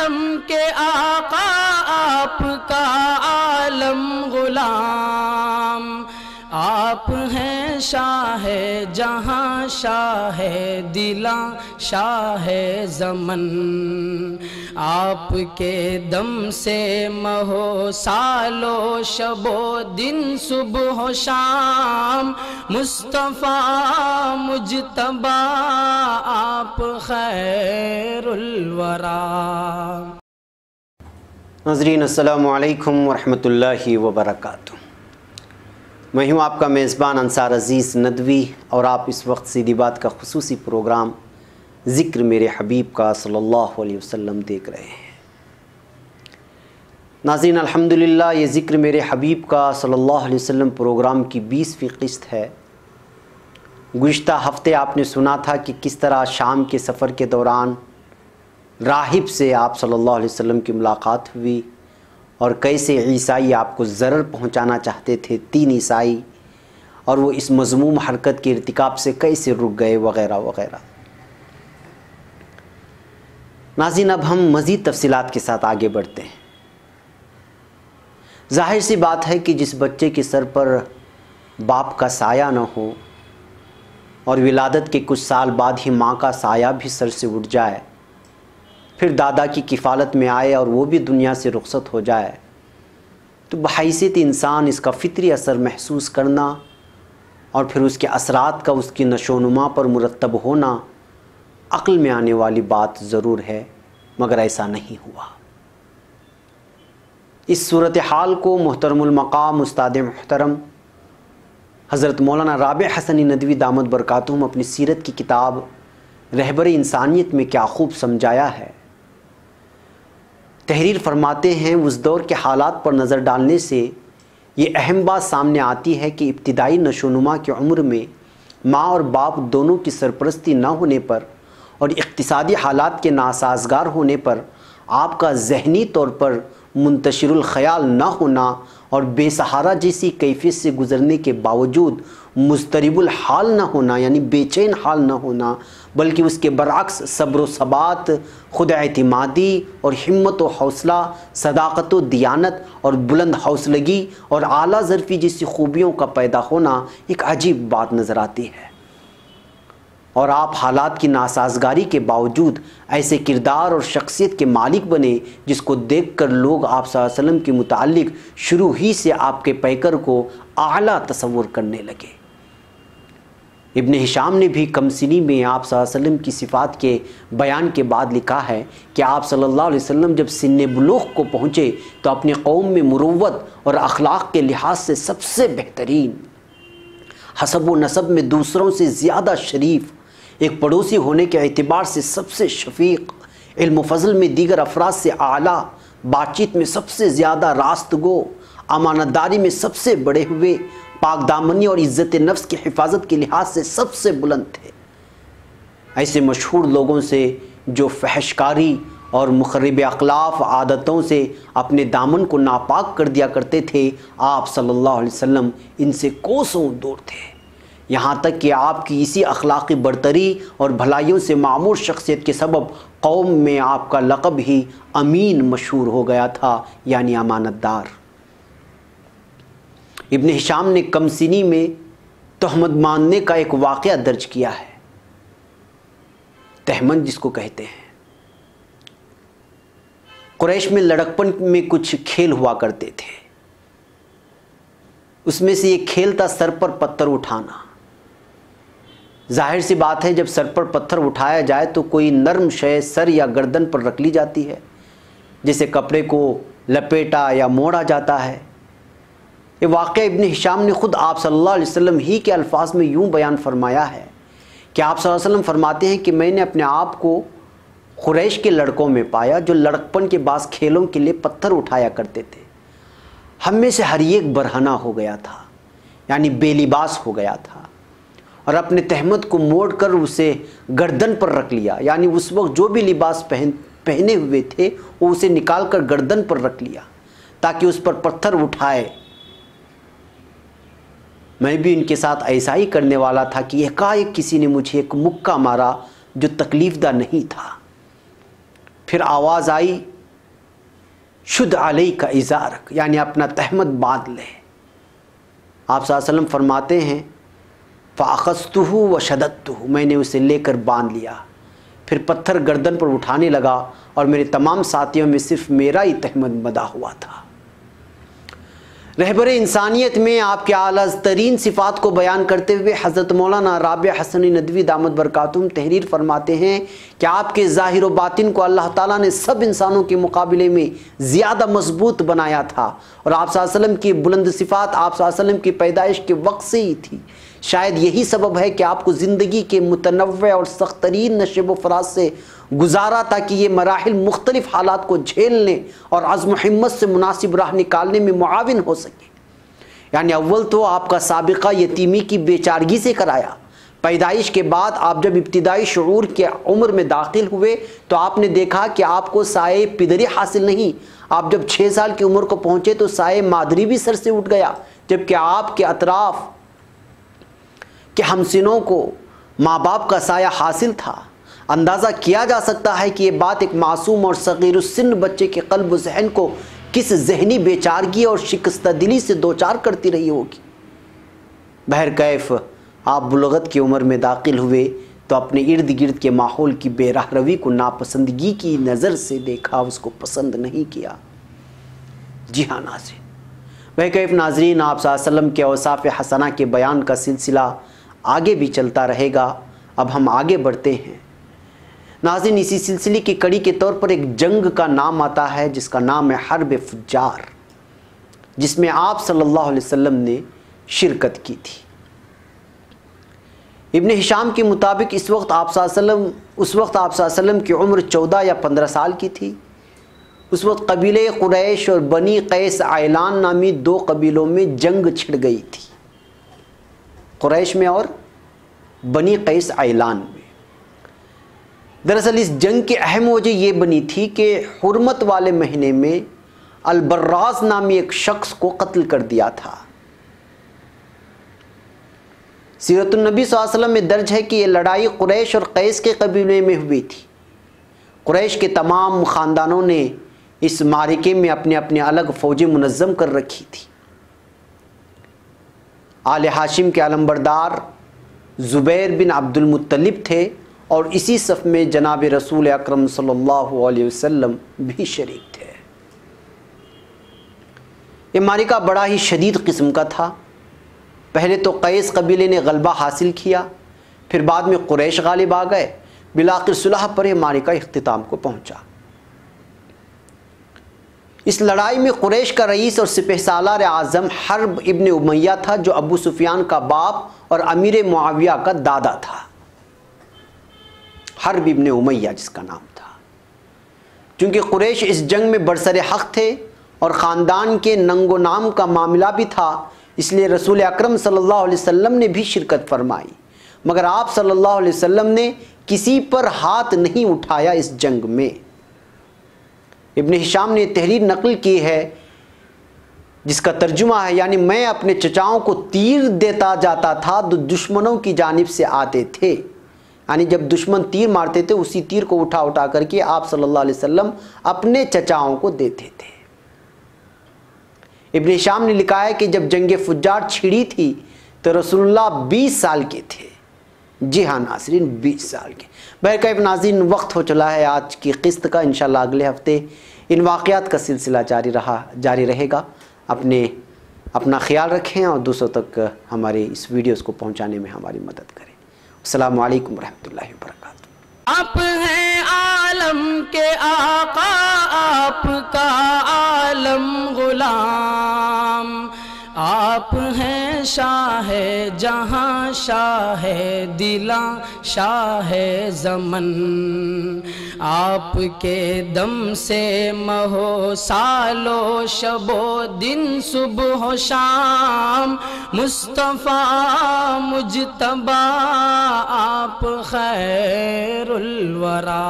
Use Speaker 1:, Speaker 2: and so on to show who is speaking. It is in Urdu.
Speaker 1: عالم کے آقا آپ کا عالم غلام، آپ ہیں شاہ جہاں شاہ دلاں شاہ زمن، آپ کے دم سے مہو سالو شب و دن صبح و شام، مصطفیٰ مجتبی آپ خیر الورا۔
Speaker 2: ناظرین السلام علیکم ورحمۃ اللہ وبرکاتہ۔ میں ہوں آپ کا میزبان انصار عزیز ندوی، اور آپ اس وقت سیدھی بات کا خصوصی پروگرام ذکر میرے حبیب کا صلی اللہ علیہ وسلم دیکھ رہے ہیں۔ ناظرین الحمدللہ یہ ذکر میرے حبیب کا صلی اللہ علیہ وسلم پروگرام کی 20ویں قسط ہے۔ گزشتہ ہفتے آپ نے سنا تھا کہ کس طرح شام کے سفر کے دوران راہب سے آپ صلی اللہ علیہ وسلم کی ملاقات ہوئی، اور کیسے عیسائی آپ کو ضرر پہنچانا چاہتے تھے، 3 عیسائی، اور وہ اس مذموم حرکت کے ارتکاب سے کیسے رک گئے وغیرہ وغیرہ۔ ناظرین اب ہم مزید تفصیلات کے ساتھ آگے بڑھتے ہیں۔ ظاہر سی بات ہے کہ جس بچے کے سر پر باپ کا سایہ نہ ہو، اور ولادت کے کچھ سال بعد ہی ماں کا سایہ بھی سر سے اٹھ جائے، پھر دادا کی کفالت میں آئے اور وہ بھی دنیا سے رخصت ہو جائے، تو بحیثیت انسان اس کا فطری اثر محسوس کرنا اور پھر اس کے اثرات کا اس کی نشو و نما پر مرتب ہونا عقل میں آنے والی بات ضرور ہے، مگر ایسا نہیں ہوا۔ اس صورتحال کو محترم المقام استاد محترم حضرت مولانا رابع حسنی ندوی دامت برکاتہم اپنی سیرت کی کتاب رہبر انسانیت میں کیا خوب سمجھایا ہے۔ تحریر فرماتے ہیں، اس دور کے حالات پر نظر ڈالنے سے یہ اہم بات سامنے آتی ہے کہ ابتدائی نشو و نما کی عمر میں ماں اور باپ دونوں کی سرپرستی نہ ہونے پر اور اقتصادی حالات کے ناسازگار ہونے پر آپ کا ذہنی طور پر منتشر الخیال نہ ہونا اور بے سہارا جیسی کیفیت سے گزرنے کے باوجود مضطرب الحال نہ ہونا، یعنی بے چین حال نہ ہونا، بلکہ اس کے برعکس صبر و ثبات، خود اعتمادی اور ہمت و حوصلہ، صداقت و دیانت اور بلند حوصلگی اور اعلیٰ ظرفی جیسی خوبیوں کا پیدا ہونا ایک عجیب بات نظر آتی ہے۔ اور آپ حالات کی ناسازگاری کے باوجود ایسے کردار اور شخصیت کے مالک بنے جس کو دیکھ کر لوگ آپ صلی اللہ علیہ وسلم کے متعلق شروع ہی سے آپ کے پیکر کو اعلیٰ تصور کرنے لگے۔ ابن ہشام نے بھی کم سنی میں آپ صلی اللہ علیہ وسلم کی صفات کے بیان کے بعد لکھا ہے کہ آپ صلی اللہ علیہ وسلم جب سن بلوغ کو پہنچے تو اپنی قوم میں مروت اور اخلاق کے لحاظ سے سب سے بہترین، حسب و نسب میں دوسروں سے زیادہ شریف، ایک پڑوسی ہونے کے اعتبار سے سب سے شفیق، علم و فضل میں دیگر افراد سے اعلیٰ، بات چیت میں سب سے زیادہ راست گو، امانت داری میں سب سے بڑے ہوئے، پاک دامنی اور عزت نفس کی حفاظت کے لحاظ سے سب سے بلند تھے۔ ایسے مشہور لوگوں سے جو فحشکاری اور مخرب اخلاق عادتوں سے اپنے دامن کو ناپاک کر دیا کرتے تھے، آپ صلی اللہ علیہ وسلم ان سے کوسوں دور تھے، یہاں تک کہ آپ کی اسی اخلاقی برتری اور بھلائیوں سے معمور شخصیت کے سبب قوم میں آپ کا لقب ہی امین مشہور ہو گیا تھا، یعنی امانت دار۔ ابن ہشام نے کم سنی میں تہمت ماننے کا ایک واقعہ درج کیا ہے، تہمت جس کو کہتے ہیں۔ قریش میں لڑکپن میں کچھ کھیل ہوا کرتے تھے، اس میں سے ایک کھیل تھا سر پر پتھر اٹھانا۔ ظاہر سی بات ہے جب سر پر پتھر اٹھایا جائے تو کوئی نرم شے سر یا گردن پر رکھ لی جاتی ہے، جیسے کپڑے کو لپیٹا یا موڑا جاتا ہے۔ یہ واقعہ ابن ہشام نے خود آپ صلی اللہ علیہ وسلم ہی کے الفاظ میں یوں بیان فرمایا ہے کہ آپ صلی اللہ علیہ وسلم فرماتے ہیں کہ میں نے اپنے آپ کو قریش کے لڑکوں میں پایا جو لڑکپن کے بعض کھیلوں کے لیے پتھر اٹھایا کرتے تھے۔ ہم میں سے ہر ایک برہنہ ہو گیا تھا، یعنی بے لباس ہو گیا تھا، اور اپنے تہمت کو موڑ کر اسے گردن پر رکھ لیا، یعنی اس وقت جو بھی لباس پہنے ہوئے تھے وہ اسے نکال کر گردن پر رکھ لیا تاکہ اس پر پتھر اٹھائے۔ میں بھی ان کے ساتھ ایسا ہی کرنے والا تھا کہ ایک کسی نے مجھے ایک مکہ مارا جو تکلیف دہ نہیں تھا۔ پھر آواز آئی شد علیک ازارک، یعنی اپنا تہمت باندھ لے۔ آپ صلی اللہ علیہ وسلم فرماتے ہیں فاخذتہ وشددتہ، میں نے اسے لے کر باندھ لیا، پھر پتھر گردن پر اٹھانے لگا اور میرے تمام ساتھیوں میں صرف میرا ہی تہمت بندھا ہوا تھا۔ رہبر انسانیت میں آپ کے اعلیٰ ترین صفات کو بیان کرتے ہوئے حضرت مولانا رابع حسنی ندوی دامت برکاتہم تحریر فرماتے ہیں کہ آپ کے ظاہر و باطن کو اللہ تعالیٰ نے سب انسانوں کے مقابلے میں زیادہ مضبوط بنایا تھا، اور آپ صلی اللہ علیہ وسلم کی بلند صفات آپ صلی اللہ علیہ وسلم کی پیدائش کے وقت سے ہی تھی۔ شاید یہی سبب ہے کہ آپ کو زندگی کے متنوع اور سخت ترین نشیب و فراز سے گزارا تاکہ یہ مراحل مختلف حالات کو جھیلنے اور عزم و ہمت سے مناسب راہ نکالنے میں معاون ہو سکے۔ یعنی اول تو آپ کا سابقہ یتیمی کی بیچارگی سے کرایا، پیدائش کے بعد آپ جب ابتدائی شعور کے عمر میں داخل ہوئے تو آپ نے دیکھا کہ آپ کو سائے پدری حاصل نہیں، آپ جب 6 سال کی عمر کو پہنچے تو سائے مادری بھی سر سے اٹھ گیا، جبکہ آپ کے اطراف کہ ہمسنوں کو ماں باپ کا سایہ حاصل تھا۔ اندازہ کیا جا سکتا ہے کہ یہ بات ایک معصوم اور صغیر السن بچے کے قلب و ذہن کو کس ذہنی بیچارگی اور شکستہ دلی سے دوچار کرتی رہی ہوگی۔ بہرکیف آپ بلغت کی عمر میں داخل ہوئے تو اپنے ارد گرد کے ماحول کی بے راہ روی کو ناپسندگی کی نظر سے دیکھا، اس کو پسند نہیں کیا۔ جی ہاں ناظرین، بہرکیف ناظرین، آپ صلی اللہ علیہ وسلم کے اوصاف حسنہ کے بیان کا سلسلہ آگے بھی چلتا رہے گا۔ اب ہم آگے بڑھتے ہیں ناظرین۔ اسی سلسلے کی کڑی کے طور پر ایک جنگ کا نام آتا ہے جس کا نام ہے حرب فجار، جس میں آپ صلی اللہ علیہ وسلم نے شرکت کی تھی۔ ابن ہشام کے مطابق اس وقت آپ صلی اللہ علیہ وسلم کی عمر 14 یا 15 سال کی تھی۔ اس وقت قبیلے قریش اور بنی قیس عیلان نامی 2 قبیلوں میں جنگ چھڑ گئی تھی، قریش میں اور بنی قیس عیلان میں۔ دراصل اس جنگ کی اہم وجہ یہ بنی تھی کہ حرمت والے مہینے میں البراز نامی ایک شخص کو قتل کر دیا تھا۔ سیرت النبی صلی اللہ علیہ وسلم میں درج ہے کہ یہ لڑائی قریش اور قیس کے قبیلے میں ہوئی تھی۔ قریش کے تمام خاندانوں نے اس معرکے میں اپنے اپنے الگ فوجیں منظم کر رکھی تھی۔ آل ہاشم کے علمبردار زبیر بن عبد المطلب تھے، اور اسی صف میں جناب رسول اکرم صلی اللہ علیہ وسلم بھی شریک تھے۔ یہ معرکہ بڑا ہی شدید قسم کا تھا۔ پہلے تو قیس قبیلے نے غلبہ حاصل کیا، پھر بعد میں قریش غالب آ گئے، بالآخر صلح پر یہ معرکہ اختتام کو پہنچا۔ اس لڑائی میں قریش کا رئیس اور سپہ سالار اعظم حرب ابن امیہ تھا، جو ابو سفیان کا باپ اور امیر معاویہ کا دادا تھا۔ حرب ابن امیہ جس کا نام تھا۔ چونکہ قریش اس جنگ میں برسر حق تھے اور خاندان کے ننگ و نام کا معاملہ بھی تھا، اس لیے رسول اکرم صلی اللہ علیہ وسلم نے بھی شرکت فرمائی، مگر آپ صلی اللہ علیہ وسلم نے کسی پر ہاتھ نہیں اٹھایا اس جنگ میں۔ ابن ہشام نے تحریر نقل کی ہے جس کا ترجمہ ہے، یعنی میں اپنے چچاؤں کو تیر دیتا جاتا تھا جو دشمنوں کی جانب سے آتے تھے، یعنی جب دشمن تیر مارتے تھے اسی تیر کو اٹھا اٹھا کر کے آپ صلی اللہ علیہ وسلم اپنے چچاؤں کو دیتے تھے۔ ابن ہشام نے لکھا ہے کہ جب جنگ فجار چھڑی تھی تو رسول اللہ 20 سال کے تھے۔ جی ہاں ناظرین، 20 سال کے۔ بہرکیف ناظرین، وقت ہو چلا ہے آج کی قسط کا۔ انشاءاللہ اگلے ہفتے ان واقعات کا سلسلہ جاری رہے گا۔ اپنا خیال رکھیں اور دوسروں تک ہمارے اس ویڈیوز کو پہنچانے میں ہماری مدد کریں۔ السلام علیکم ورحمۃ اللہ وبرکاتہ۔
Speaker 1: آپ ہیں عالم کے آقا، آپ کا عالم غلام، آپ ہیں شاہ جہاں، شاہ دلاں، شاہ زمن، آپ کے دم سے مہو سالو شب و دن، صبح و شام، مصطفیٰ مجتبیٰ، آپ خیر الورا۔